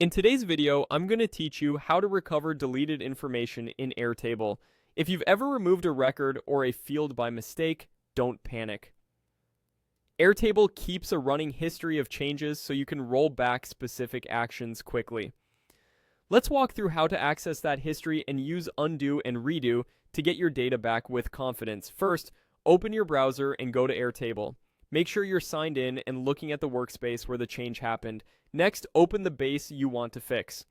In today's video, I'm going to teach you how to recover deleted information in Airtable. If you've ever removed a record or a field by mistake, don't panic. Airtable keeps a running history of changes so you can roll back specific actions quickly. Let's walk through how to access that history and use undo and redo to get your data back with confidence. First, open your browser and go to Airtable. Make sure you're signed in and looking at the workspace where the change happened. Next, open the base you want to fix.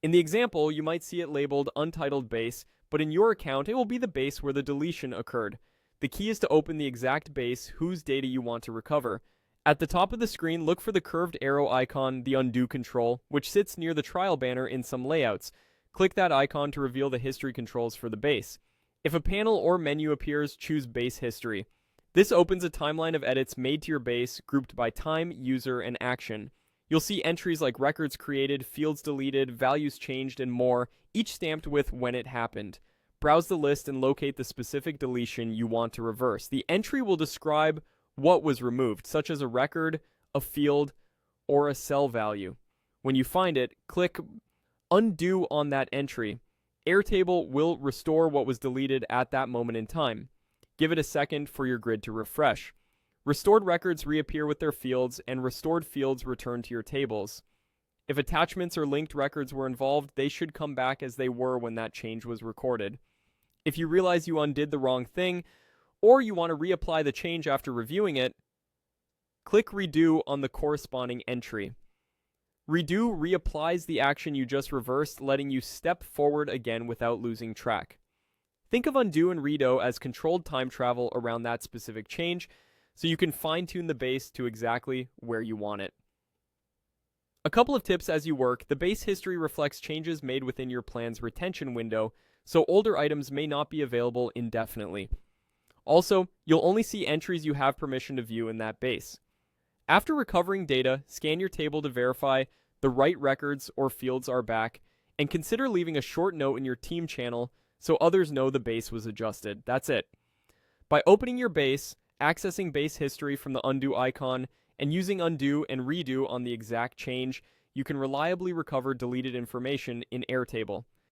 In the example, you might see it labeled Untitled Base, but in your account, it will be the base where the deletion occurred. The key is to open the exact base whose data you want to recover. At the top of the screen, look for the curved arrow icon, the undo control, which sits near the trial banner in some layouts. Click that icon to reveal the history controls for the base. If a panel or menu appears, choose Base History. This opens a timeline of edits made to your base, grouped by time, user, and action. You'll see entries like records created, fields deleted, values changed, and more, each stamped with when it happened. Browse the list and locate the specific deletion you want to reverse. The entry will describe what was removed, such as a record, a field, or a cell value. When you find it, click Undo on that entry. Airtable will restore what was deleted at that moment in time. Give it a second for your grid to refresh. Restored records reappear with their fields, and restored fields return to your tables. If attachments or linked records were involved, they should come back as they were when that change was recorded. If you realize you undid the wrong thing, or you want to reapply the change after reviewing it, click Redo on the corresponding entry. Redo reapplies the action you just reversed, letting you step forward again without losing track. Think of undo and redo as controlled time travel around that specific change, so you can fine-tune the base to exactly where you want it. A couple of tips as you work: the base history reflects changes made within your plan's retention window, so older items may not be available indefinitely. Also, you'll only see entries you have permission to view in that base. After recovering data, scan your table to verify the right records or fields are back, and consider leaving a short note in your team channel so others know the base was adjusted. That's it. By opening your base, accessing base history from the undo icon, and using undo and redo on the exact change, you can reliably recover deleted information in Airtable.